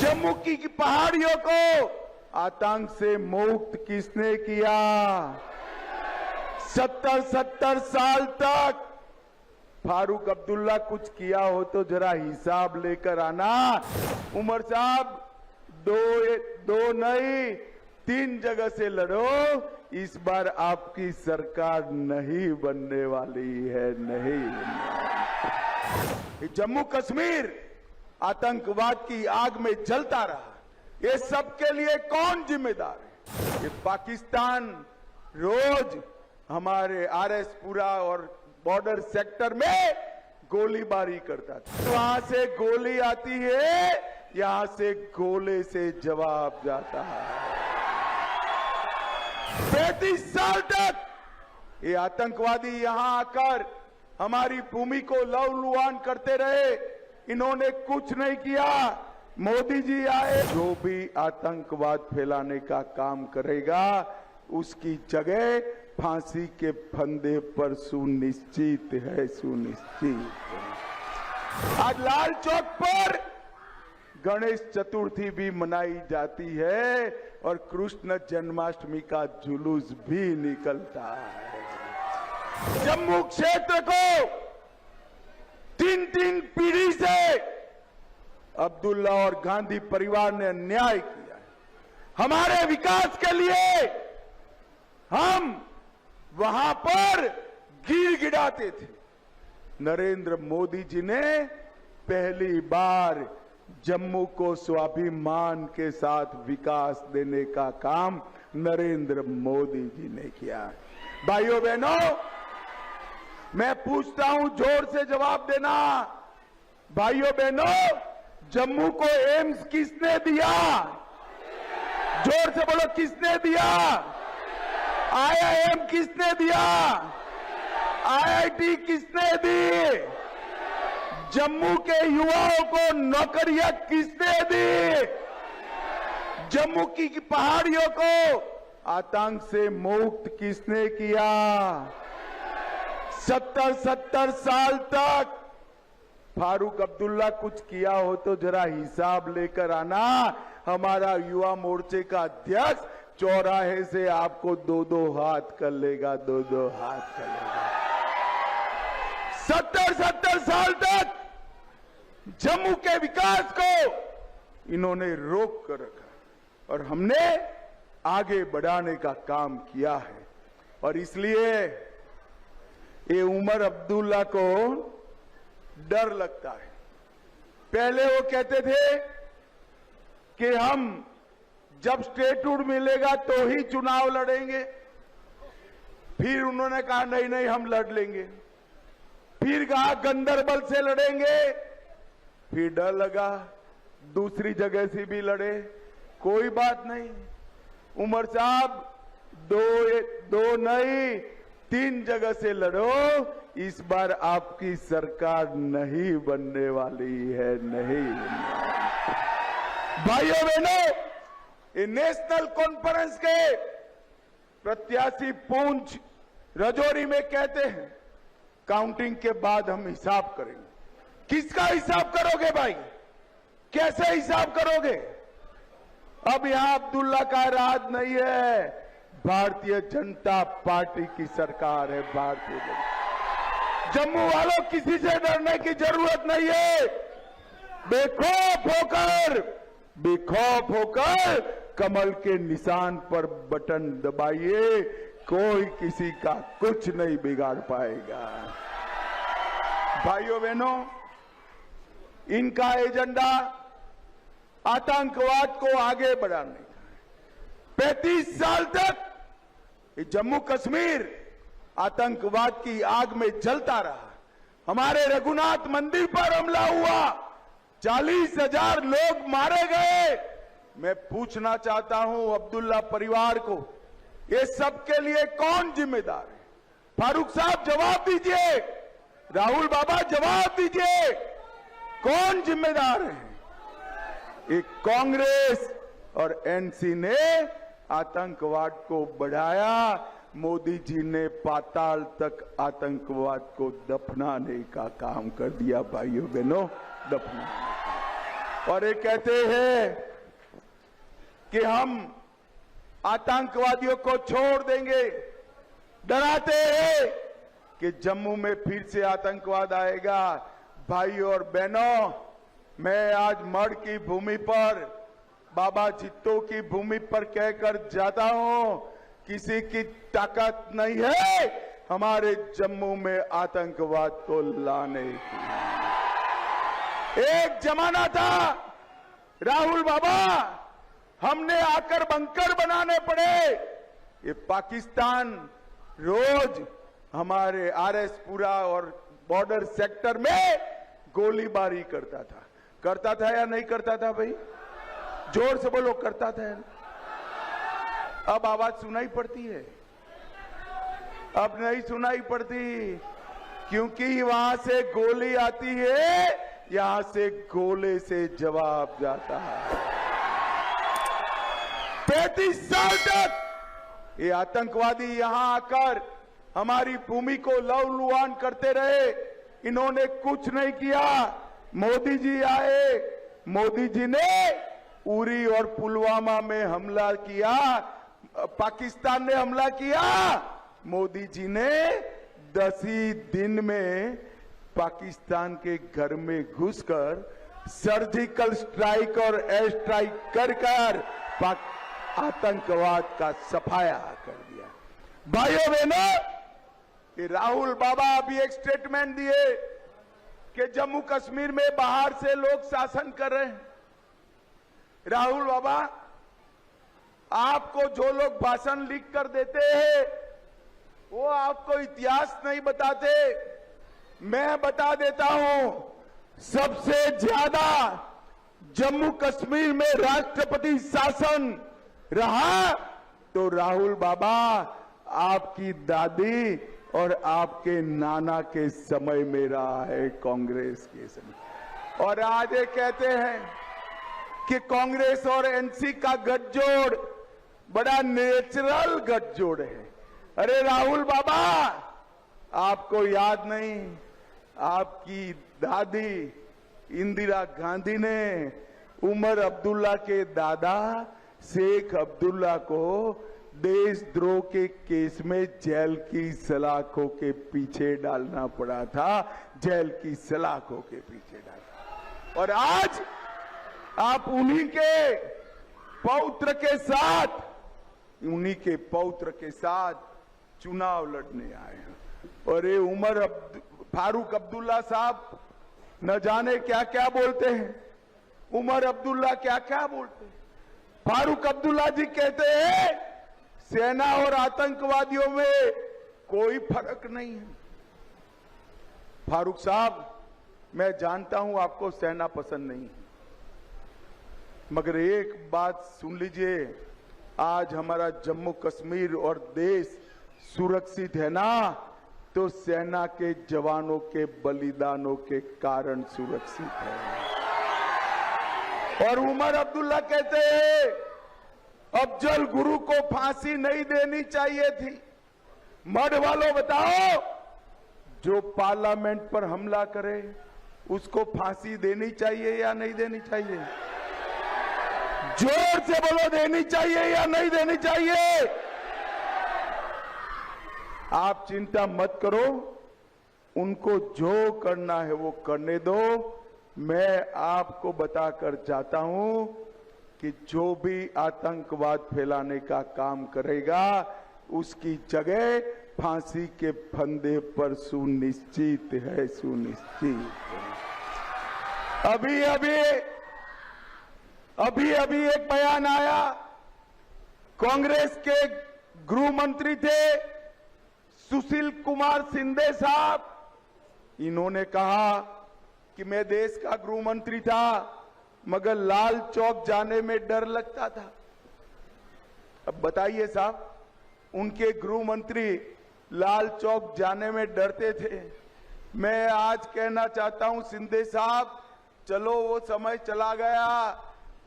जम्मू की पहाड़ियों को आतंक से मुक्त किसने किया? 70 साल तक फारूक अब्दुल्ला कुछ किया हो तो जरा हिसाब लेकर आना। उमर साहब दो नहीं 3 जगह से लड़ो, इस बार आपकी सरकार नहीं बनने वाली है, नहीं। जम्मू कश्मीर आतंकवाद की आग में जलता रहा, ये सबके लिए कौन जिम्मेदार है? ये पाकिस्तान रोज हमारे आरएसपुरा और बॉर्डर सेक्टर में गोलीबारी करता था। वहां से गोली आती है, यहां से गोले से जवाब जाता है। 35 साल तक ये आतंकवादी यहां आकर हमारी भूमि को लहूलुहान करते रहे, इन्होंने कुछ नहीं किया। मोदी जी आए, जो भी आतंकवाद फैलाने का काम करेगा उसकी जगह फांसी के फंदे पर सुनिश्चित है, सुनिश्चित। आज लाल चौक पर गणेश चतुर्थी भी मनाई जाती है और कृष्ण जन्माष्टमी का जुलूस भी निकलता है। जम्मू क्षेत्र को 3 पीढ़ी से अब्दुल्ला और गांधी परिवार ने अन्याय किया। हमारे विकास के लिए हम वहां पर गिड़गिड़ाते थे। नरेंद्र मोदी जी ने पहली बार जम्मू को स्वाभिमान के साथ विकास देने का काम नरेंद्र मोदी जी ने किया। भाइयों बहनों, मैं पूछता हूं, जोर से जवाब देना। भाइयों बहनों, जम्मू को एम्स किसने दिया? जोर से बोलो, किसने दिया? IIM किसने दिया? IIT किसने दी? जम्मू के युवाओं को नौकरियां किसने दी? जम्मू की पहाड़ियों को आतंक से मुक्त किसने किया? 70 साल तक फारूक अब्दुल्ला कुछ किया हो तो जरा हिसाब लेकर आना। हमारा युवा मोर्चे का अध्यक्ष चौराहे से आपको 2 हाथ कर लेगा, 2 हाथ कर लेगा। 70 साल तक जम्मू के विकास को इन्होंने रोक कर रखा और हमने आगे बढ़ाने का काम किया है। और इसलिए ये उमर अब्दुल्ला को डर लगता है। पहले वो कहते थे कि हम जब स्टेटहुड मिलेगा तो ही चुनाव लड़ेंगे। फिर उन्होंने कहा नहीं हम लड़ लेंगे। फिर कहा गंदरबल से लड़ेंगे। फिर डर लगा दूसरी जगह से भी लड़े। कोई बात नहीं, उमर साहब दो नहीं 3 जगह से लड़ो, इस बार आपकी सरकार नहीं बनने वाली है, नहीं। भाइयों बहनों, ये नेशनल कॉन्फ्रेंस के प्रत्याशी पूंछ राजौरी में कहते हैं काउंटिंग के बाद हम हिसाब करेंगे। किसका हिसाब करोगे भाई? कैसे हिसाब करोगे? अब यहां अब्दुल्ला का राज नहीं है, भारतीय जनता पार्टी की सरकार है। भारतीय जनता, जम्मू वालों किसी से डरने की जरूरत नहीं है। बेखौफ होकर कमल के निशान पर बटन दबाइए, कोई किसी का कुछ नहीं बिगाड़ पाएगा। भाइयों बहनों, इनका एजेंडा आतंकवाद को आगे बढ़ाने का। 35 साल तक जम्मू कश्मीर आतंकवाद की आग में जलता रहा। हमारे रघुनाथ मंदिर पर हमला हुआ, 40,000 लोग मारे गए। मैं पूछना चाहता हूं अब्दुल्ला परिवार को, ये सबके लिए कौन जिम्मेदार है? फारूक साहब जवाब दीजिए, राहुल बाबा जवाब दीजिए, कौन जिम्मेदार है? एक कांग्रेस और एनसी ने आतंकवाद को बढ़ाया, मोदी जी ने पाताल तक आतंकवाद को दफनाने का काम कर दिया। भाइयों बहनों, दफनाने। और ये कहते हैं कि हम आतंकवादियों को छोड़ देंगे, डराते हैं कि जम्मू में फिर से आतंकवाद आएगा। भाई और बहनों, मैं आज मढ़ की भूमि पर, बाबा जित्तो की भूमि पर कहकर जाता हूं, किसी की ताकत नहीं है हमारे जम्मू में आतंकवाद को लाने की। एक जमाना था राहुल बाबा, हमने आकर बंकर बनाने पड़े। ये पाकिस्तान रोज हमारे आरएसपुरा और बॉर्डर सेक्टर में गोलीबारी करता था या नहीं करता था भाई? जोर से बोलो, करता था। अब आवाज सुनाई पड़ती है? अब नहीं सुनाई पड़ती, क्योंकि वहां से गोली आती है, यहां से गोले से जवाब जाता है। 35 साल तक ये आतंकवादी यहां आकर हमारी भूमि को लहूलुहान करते रहे, इन्होंने कुछ नहीं किया। मोदी जी आए, मोदी जी ने उरी और पुलवामा में हमला किया, पाकिस्तान ने हमला किया। मोदी जी ने 10 ही दिन में पाकिस्तान के घर में घुसकर सर्जिकल स्ट्राइक और एयर स्ट्राइक कर आतंकवाद का सफाया कर दिया। भाइयों बहनों, कि राहुल बाबा अभी एक स्टेटमेंट दिए कि जम्मू कश्मीर में बाहर से लोग शासन कर रहे हैं। राहुल बाबा, आपको जो लोग भाषण लिख कर देते हैं वो आपको इतिहास नहीं बताते। मैं बता देता हूं, सबसे ज्यादा जम्मू कश्मीर में राष्ट्रपति शासन रहा तो राहुल बाबा आपकी दादी और आपके नाना के समय में रहा है, कांग्रेस के समय। और आज ये कहते हैं कि कांग्रेस और एनसी का गठजोड़ बड़ा नेचुरल गठजोड़ है। अरे राहुल बाबा, आपको याद नहीं, आपकी दादी इंदिरा गांधी ने उमर अब्दुल्ला के दादा शेख अब्दुल्ला को देशद्रोह के केस में जेल की सलाखों के पीछे डालना पड़ा था, जेल की सलाखों के पीछे डालना। और आज आप उन्हीं के पौत्र के साथ चुनाव लड़ने आए हैं। और ये फारूक अब्दुल्ला साहब न जाने क्या क्या बोलते हैं, उमर अब्दुल्ला क्या क्या बोलते हैं। फारूक अब्दुल्ला जी कहते हैं सेना और आतंकवादियों में कोई फर्क नहीं है। फारूक साहब, मैं जानता हूं आपको सेना पसंद नहीं है, मगर एक बात सुन लीजिए, आज हमारा जम्मू कश्मीर और देश सुरक्षित है ना, तो सेना के जवानों के बलिदानों के कारण सुरक्षित है। और उमर अब्दुल्ला कहते हैं अफजल गुरु को फांसी नहीं देनी चाहिए थी। मढ़ वालों बताओ, जो पार्लियामेंट पर हमला करे उसको फांसी देनी चाहिए या नहीं देनी चाहिए? जोर से बोलो, देनी चाहिए या नहीं देनी चाहिए? आप चिंता मत करो, उनको जो करना है वो करने दो। मैं आपको बताकर जाता हूं कि जो भी आतंकवाद फैलाने का काम करेगा उसकी जगह फांसी के फंदे पर सुनिश्चित है, सुनिश्चित है। अभी एक बयान आया, कांग्रेस के गृह मंत्री थे सुशील कुमार शिंदे साहब, इन्होंने कहा कि मैं देश का गृह मंत्री था मगर लाल चौक जाने में डर लगता था। अब बताइए साहब, उनके गृह मंत्री लाल चौक जाने में डरते थे। मैं आज कहना चाहता हूं शिंदे साहब, चलो वो समय चला गया,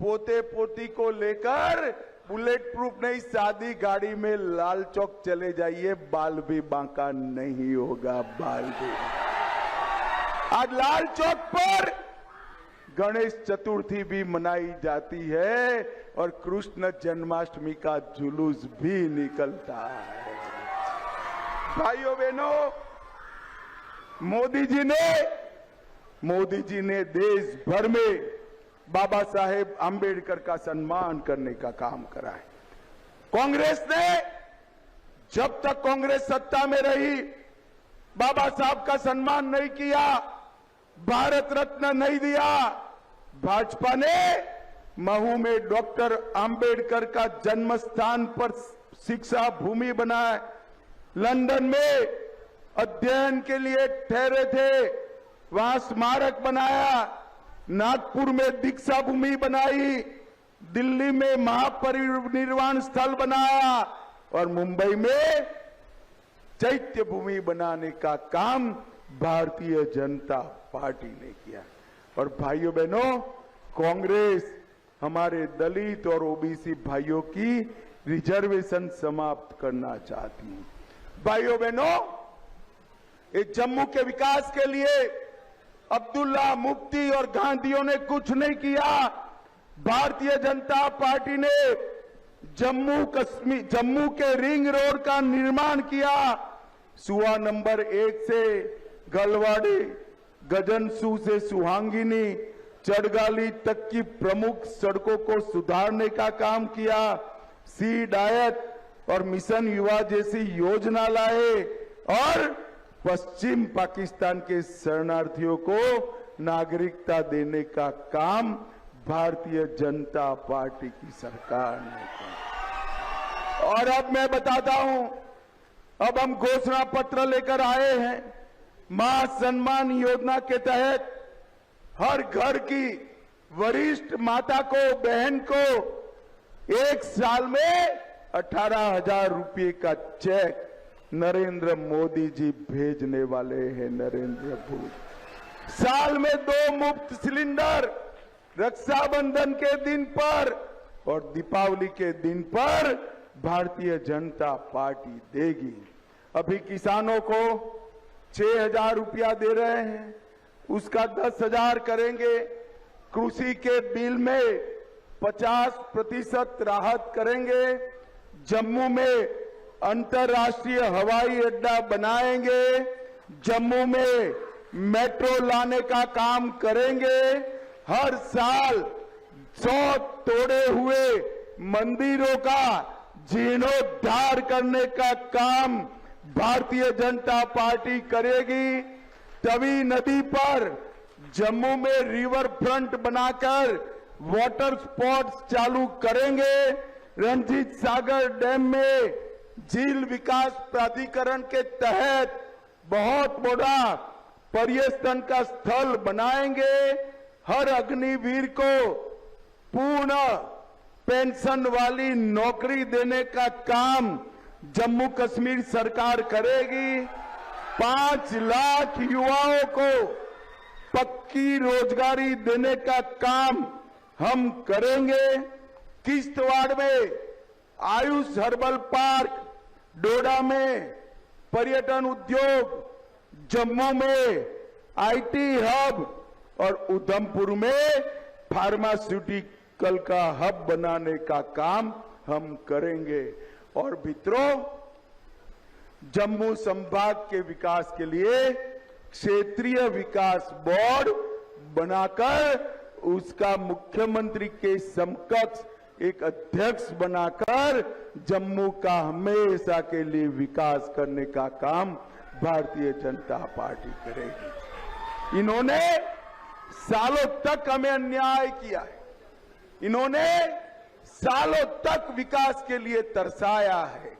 पोते पोती को लेकर बुलेट प्रूफ नहीं सादी गाड़ी में लाल चौक चले जाइए, बाल भी बांका नहीं होगा, बाल भी। आज लाल चौक पर गणेश चतुर्थी भी मनाई जाती है और कृष्ण जन्माष्टमी का जुलूस भी निकलता है। भाइयों बहनों, मोदी जी ने देश भर में बाबा साहेब आंबेडकर का सम्मान करने का काम करा है। कांग्रेस ने जब तक कांग्रेस सत्ता में रही बाबा साहब का सम्मान नहीं किया, भारत रत्न नहीं दिया। भाजपा ने महू में डॉक्टर आंबेडकर का जन्म स्थान पर शिक्षा भूमि बनाया, लंदन में अध्ययन के लिए ठहरे थे, वहां स्मारक बनाया, नागपुर में दीक्षा भूमि बनाई, दिल्ली में महापरिनिर्वाण स्थल बनाया और मुंबई में चैत्य भूमि बनाने का काम भारतीय जनता पार्टी ने किया। और भाइयों बहनों, कांग्रेस हमारे दलित और ओबीसी भाइयों की रिजर्वेशन समाप्त करना चाहती है। भाइयों बहनों, इस जम्मू के विकास के लिए अब्दुल्ला, मुफ्ती और गांधियों ने कुछ नहीं किया। भारतीय जनता पार्टी ने जम्मू के रिंग रोड का निर्माण किया। सुआ नंबर 1 से गलवाड़ी, गजनसू से सुहांगिनी, चड़गाली तक की प्रमुख सड़कों को सुधारने का काम किया। सी डायट और मिशन युवा जैसी योजना लाए और पश्चिम पाकिस्तान के शरणार्थियों को नागरिकता देने का काम भारतीय जनता पार्टी की सरकार ने किया। और अब मैं बताता हूं, अब हम घोषणा पत्र लेकर आए हैं। मां सम्मान योजना के तहत हर घर की वरिष्ठ माता को, बहन को 1 साल में 18,000 रुपये का चेक नरेंद्र मोदी जी भेजने वाले हैं। नरेंद्र मोदी साल में 2 मुफ्त सिलेंडर रक्षाबंधन के दिन पर और दीपावली के दिन पर भारतीय जनता पार्टी देगी। अभी किसानों को 6,000 रुपया दे रहे हैं, उसका 10,000 करेंगे। कृषि के बिल में 50% राहत करेंगे। जम्मू में अंतर्राष्ट्रीय हवाई अड्डा बनाएंगे। जम्मू में मेट्रो लाने का काम करेंगे। हर साल 100 तोड़े हुए मंदिरों का जीर्णोद्धार करने का काम भारतीय जनता पार्टी करेगी। तवी नदी पर जम्मू में रिवर फ्रंट बनाकर वाटर स्पोर्ट्स चालू करेंगे। रंजीत सागर डैम में झील विकास प्राधिकरण के तहत बहुत बड़ा पर्यटन का स्थल बनाएंगे। हर अग्निवीर को पूर्ण पेंशन वाली नौकरी देने का काम जम्मू कश्मीर सरकार करेगी। 5 लाख युवाओं को पक्की रोजगारी देने का काम हम करेंगे। किश्तवाड़ में आयुष हर्बल पार्क, डोडा में पर्यटन उद्योग, जम्मू में आईटी हब और उधमपुर में फार्मास्यूटिकल का हब बनाने का काम हम करेंगे। और मित्रों, जम्मू संभाग के विकास के लिए क्षेत्रीय विकास बोर्ड बनाकर उसका मुख्यमंत्री के समकक्ष एक अध्यक्ष बनाकर जम्मू का हमेशा के लिए विकास करने का काम भारतीय जनता पार्टी करेगी। इन्होंने सालों तक हमें अन्याय किया है। इन्होंने सालों तक विकास के लिए तरसाया है।